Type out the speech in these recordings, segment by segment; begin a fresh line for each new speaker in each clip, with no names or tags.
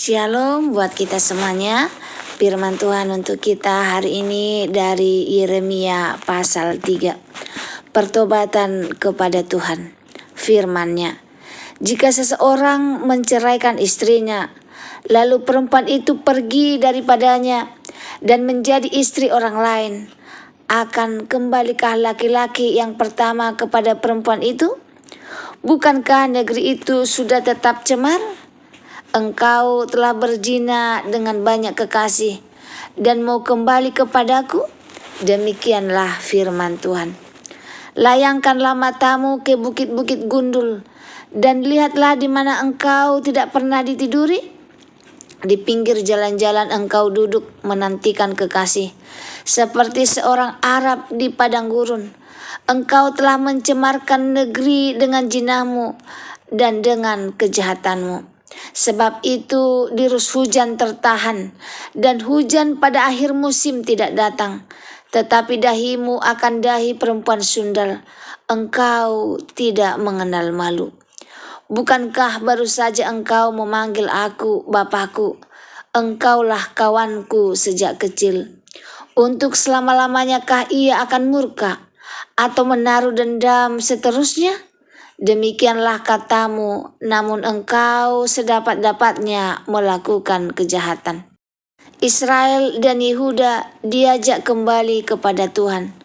Shalom buat kita semuanya. Firman Tuhan untuk kita hari ini dari Yeremia pasal 3. Pertobatan kepada Tuhan. Firman-Nya, jika seseorang menceraikan istrinya, lalu perempuan itu pergi daripadanya dan menjadi istri orang lain, akan kembalikah laki-laki yang pertama kepada perempuan itu? Bukankah negeri itu sudah tetap cemar? Engkau telah berzina dengan banyak kekasih dan mau kembali kepadaku? Demikianlah firman Tuhan. Layangkanlah matamu ke bukit-bukit gundul dan lihatlah di mana engkau tidak pernah ditiduri. Di pinggir jalan-jalan engkau duduk menantikan kekasih, seperti seorang Arab di padang gurun. Engkau telah mencemarkan negeri dengan jinahmu dan dengan kejahatanmu. Sebab itu dirus hujan tertahan, dan hujan pada akhir musim tidak datang. Tetapi dahimu akan dahi perempuan sundal, engkau tidak mengenal malu. Bukankah baru saja engkau memanggil aku Bapakku? Engkaulah kawanku sejak kecil. Untuk selama-lamanyakah ia akan murka, atau menaruh dendam seterusnya? Demikianlah katamu, namun engkau sedapat-dapatnya melakukan kejahatan. Israel dan Yehuda diajak kembali kepada Tuhan.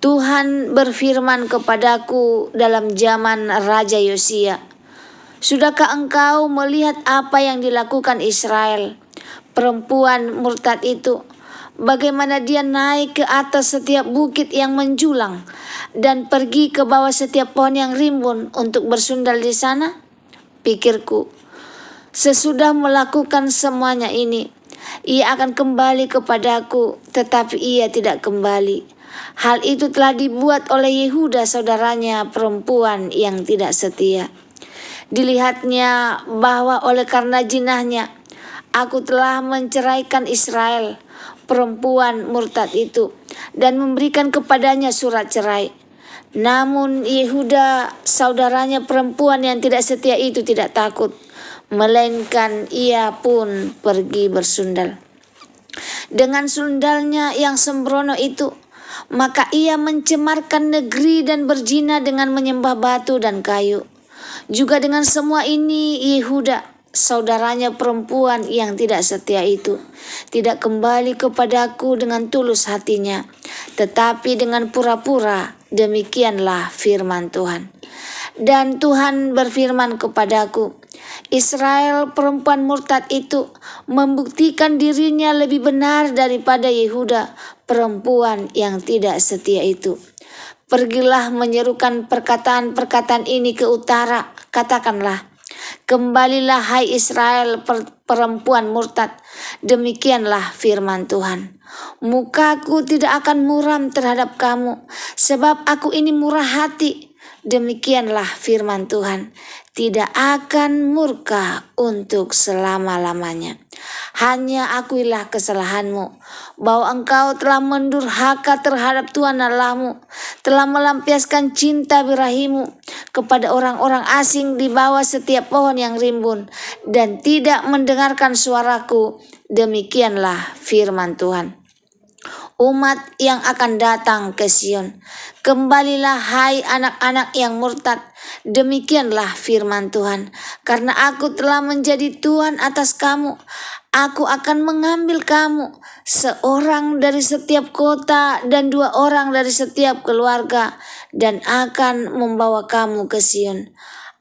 Tuhan berfirman kepadaku dalam zaman Raja Yosia, sudahkah engkau melihat apa yang dilakukan Israel, perempuan murtad itu? Bagaimana dia naik ke atas setiap bukit yang menjulang dan pergi ke bawah setiap pohon yang rimbun untuk bersundal di sana? Pikirku, sesudah melakukan semuanya ini, ia akan kembali kepadaku, tetapi ia tidak kembali. Hal itu telah dibuat oleh Yehuda saudaranya perempuan yang tidak setia. Dilihatnya bahwa oleh karena jinahnya, aku telah menceraikan Israel, perempuan murtad itu, dan memberikan kepadanya surat cerai. Namun Yehuda saudaranya perempuan yang tidak setia itu tidak takut, melainkan ia pun pergi bersundal. Dengan sundalnya yang sembrono itu, maka ia mencemarkan negeri dan berzina dengan menyembah batu dan kayu. Juga dengan semua ini Yehuda saudaranya perempuan yang tidak setia itu tidak kembali kepadaku dengan tulus hatinya, tetapi dengan pura-pura. Demikianlah firman Tuhan. Dan Tuhan berfirman kepadaku, Israel perempuan murtad itu membuktikan dirinya lebih benar daripada Yehuda perempuan yang tidak setia itu. Pergilah menyerukan perkataan-perkataan ini ke utara. Katakanlah, kembalilah hai Israel perempuan murtad. Demikianlah firman Tuhan. Mukaku tidak akan muram terhadap kamu, sebab aku ini murah hati. Demikianlah firman Tuhan. Tidak akan murka untuk selama-lamanya. Hanya akuilah kesalahanmu, bahwa engkau telah mendurhaka terhadap Tuhan Allahmu, telah melampiaskan cinta birahimu kepada orang-orang asing di bawah setiap pohon yang rimbun, dan tidak mendengarkan suaraku. Demikianlah firman Tuhan. Umat yang akan datang ke Sion, kembalilah hai anak-anak yang murtad. Demikianlah firman Tuhan. Karena aku telah menjadi Tuhan atas kamu, aku akan mengambil kamu, seorang dari setiap kota dan 2 orang dari setiap keluarga, dan akan membawa kamu ke Sion.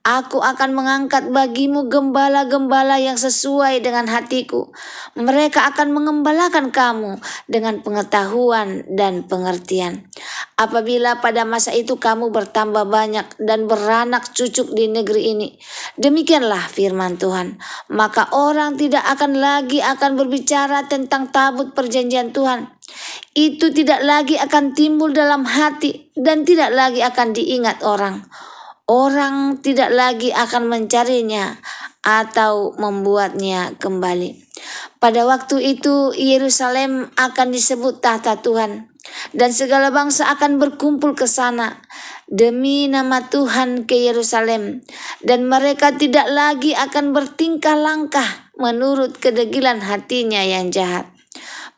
Aku akan mengangkat bagimu gembala-gembala yang sesuai dengan hatiku. Mereka akan mengembalakan kamu dengan pengetahuan dan pengertian. Apabila pada masa itu kamu bertambah banyak dan beranak cucuk di negeri ini, demikianlah firman Tuhan, maka orang tidak akan lagi berbicara tentang tabut perjanjian Tuhan. Itu tidak lagi akan timbul dalam hati dan tidak lagi akan diingat orang. Orang tidak lagi akan mencarinya atau membuatnya kembali. Pada waktu itu Yerusalem akan disebut tahta Tuhan, dan segala bangsa akan berkumpul ke sana. demi nama Tuhan ke Yerusalem, dan mereka tidak lagi akan bertingkah langkah menurut kedegilan hatinya yang jahat.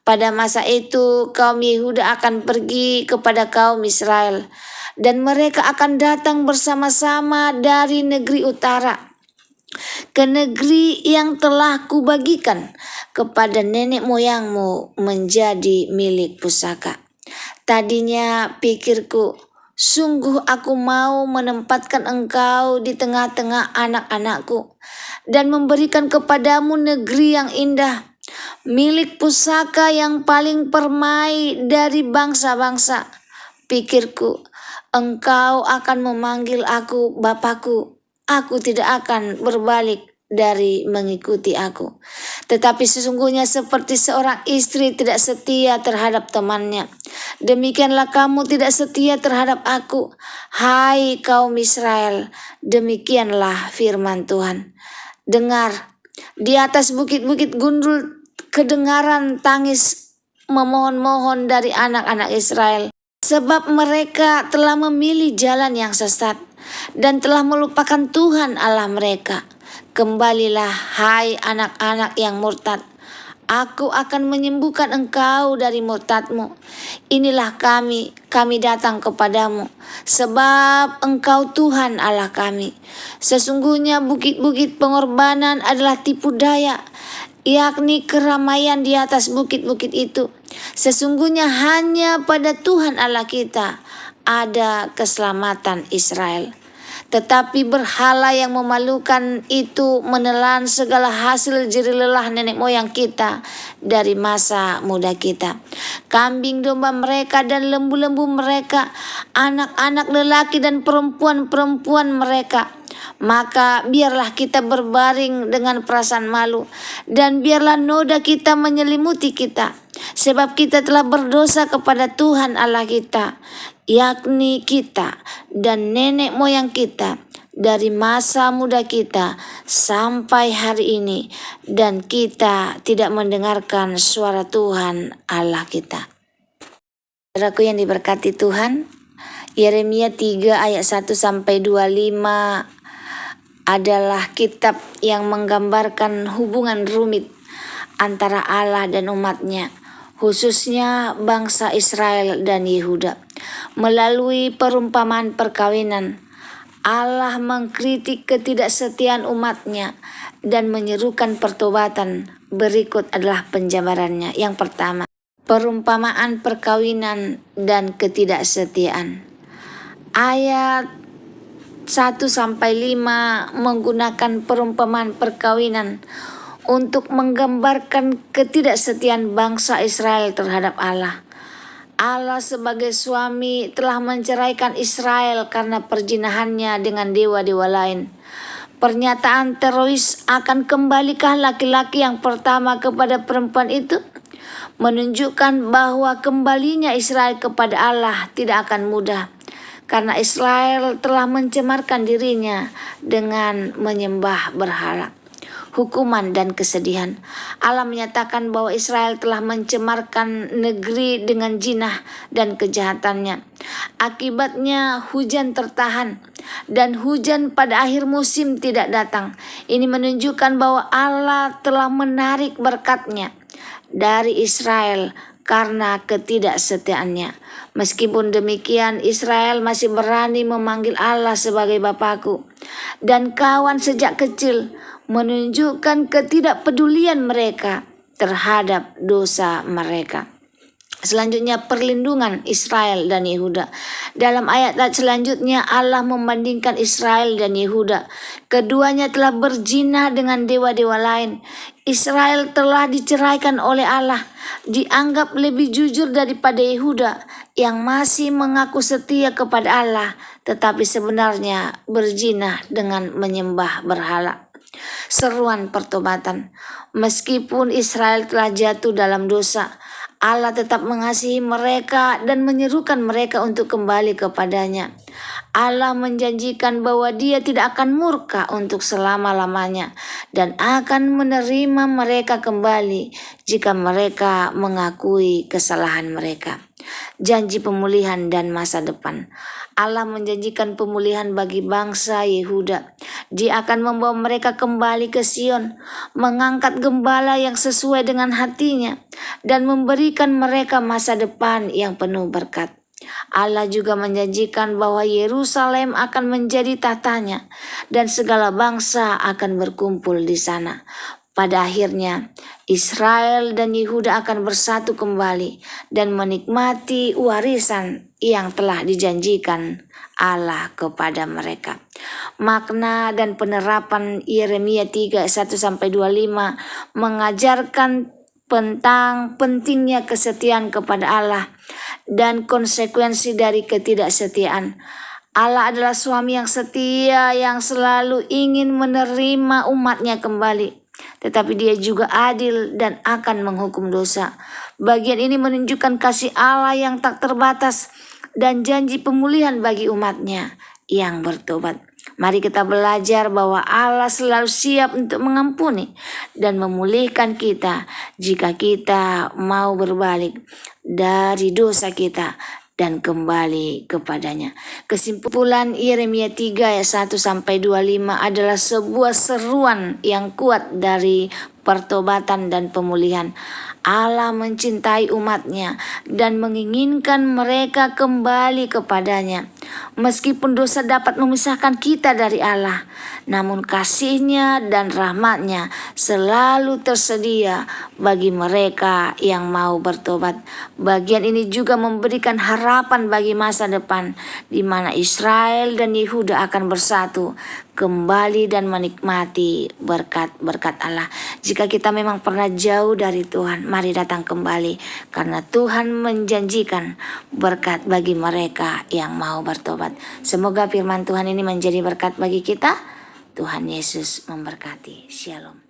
Pada masa itu kaum Yehuda akan pergi kepada kaum Israel, dan mereka akan datang bersama-sama dari negeri utara ke negeri yang telah kubagikan kepada nenek moyangmu menjadi milik pusaka. Tadinya pikirku, sungguh aku mau menempatkan engkau di tengah-tengah anak-anakku dan memberikan kepadamu negeri yang indah, milik pusaka yang paling permai dari bangsa-bangsa. Pikirku, engkau akan memanggil aku Bapakku. Aku tidak akan berbalik dari mengikuti aku. Tetapi sesungguhnya seperti seorang istri tidak setia terhadap temannya, demikianlah kamu tidak setia terhadap aku, hai kaum Israel. Demikianlah firman Tuhan. Dengar, di atas bukit-bukit gundul kedengaran tangis memohon-mohon dari anak-anak Israel, sebab mereka telah memilih jalan yang sesat dan telah melupakan Tuhan Allah mereka. Kembalilah hai anak-anak yang murtad, aku akan menyembuhkan engkau dari murtadmu. Inilah kami datang kepadamu, sebab engkau Tuhan Allah kami. Sesungguhnya bukit-bukit pengorbanan adalah tipu daya, yakni keramaian di atas bukit-bukit itu. Sesungguhnya hanya pada Tuhan Allah kita ada keselamatan Israel. Tetapi berhala yang memalukan itu menelan segala hasil jerih lelah nenek moyang kita dari masa muda kita. Kambing domba mereka dan lembu-lembu mereka, anak-anak lelaki dan perempuan-perempuan mereka. Maka biarlah kita berbaring dengan perasaan malu, dan biarlah noda kita menyelimuti kita, sebab kita telah berdosa kepada Tuhan Allah kita, yakni kita dan nenek moyang kita dari masa muda kita sampai hari ini, dan kita tidak mendengarkan suara Tuhan Allah kita. Saudaraku yang diberkati Tuhan, Yeremia 3 ayat 1 sampai 25 adalah kitab yang menggambarkan hubungan rumit antara Allah dan umatnya, khususnya bangsa Israel dan Yehuda. Melalui perumpamaan perkawinan, Allah mengkritik ketidaksetiaan umatnya dan menyerukan pertobatan. Berikut adalah penjabarannya. Yang pertama, perumpamaan perkawinan dan ketidaksetiaan. Ayat 1-5 menggunakan perumpamaan perkawinan untuk menggambarkan ketidaksetiaan bangsa Israel terhadap Allah. Allah sebagai suami telah menceraikan Israel karena perzinahannya dengan dewa-dewa lain. Pernyataan teroris akan kembalikah laki-laki yang pertama kepada perempuan itu menunjukkan bahwa kembalinya Israel kepada Allah tidak akan mudah, karena Israel telah mencemarkan dirinya dengan menyembah berhala. Hukuman dan kesedihan. Allah menyatakan bahwa Israel telah mencemarkan negeri dengan jinah dan kejahatannya. Akibatnya hujan tertahan dan hujan pada akhir musim tidak datang. Ini menunjukkan bahwa Allah telah menarik berkat-Nya dari Israel karena ketidaksetiaannya. Meskipun demikian, Israel masih berani memanggil Allah sebagai Bapakku dan kawan sejak kecil, menunjukkan ketidakpedulian mereka terhadap dosa mereka. Selanjutnya, perlindungan Israel dan Yehuda. Dalam ayat selanjutnya Allah membandingkan Israel dan Yehuda. Keduanya telah berzina dengan dewa-dewa lain. Israel telah diceraikan oleh Allah, dianggap lebih jujur daripada Yehuda yang masih mengaku setia kepada Allah, tetapi sebenarnya berzina dengan menyembah berhala. Seruan pertobatan. Meskipun Israel telah jatuh dalam dosa, Allah tetap mengasihi mereka dan menyerukan mereka untuk kembali kepadanya. Allah menjanjikan bahwa Dia tidak akan murka untuk selama-lamanya dan akan menerima mereka kembali jika mereka mengakui kesalahan mereka. Janji pemulihan dan masa depan. Allah menjanjikan pemulihan bagi bangsa Yehuda. Dia akan membawa mereka kembali ke Sion, mengangkat gembala yang sesuai dengan hatinya, dan memberikan mereka masa depan yang penuh berkat. Allah juga menjanjikan bahwa Yerusalem akan menjadi tahtanya dan segala bangsa akan berkumpul di sana. Pada akhirnya, Israel dan Yehuda akan bersatu kembali dan menikmati warisan yang telah dijanjikan Allah kepada mereka. Makna dan penerapan Yeremia 3 ayat 1-25 mengajarkan tentang pentingnya kesetiaan kepada Allah dan konsekuensi dari ketidaksetiaan. Allah adalah suami yang setia yang selalu ingin menerima umatnya kembali. Tetapi Dia juga adil dan akan menghukum dosa. Bagian ini menunjukkan kasih Allah yang tak terbatas dan janji pemulihan bagi umatnya yang bertobat. Mari kita belajar bahwa Allah selalu siap untuk mengampuni dan memulihkan kita jika kita mau berbalik dari dosa kita dan kembali kepadanya. Kesimpulan Yeremia 3 ayat 1-25 adalah sebuah seruan yang kuat dari pertobatan dan pemulihan. Allah mencintai umatnya dan menginginkan mereka kembali kepadanya. Meskipun dosa dapat memisahkan kita dari Allah, namun kasih-Nya dan rahmat-Nya selalu tersedia bagi mereka yang mau bertobat. Bagian ini juga memberikan harapan bagi masa depan, di mana Israel dan Yehuda akan bersatu kembali dan menikmati berkat-berkat Allah. Jika kita memang pernah jauh dari Tuhan, mari datang kembali, karena Tuhan menjanjikan berkat bagi mereka yang mau bertobat. Semoga firman Tuhan ini menjadi berkat bagi kita. Tuhan Yesus memberkati. Shalom.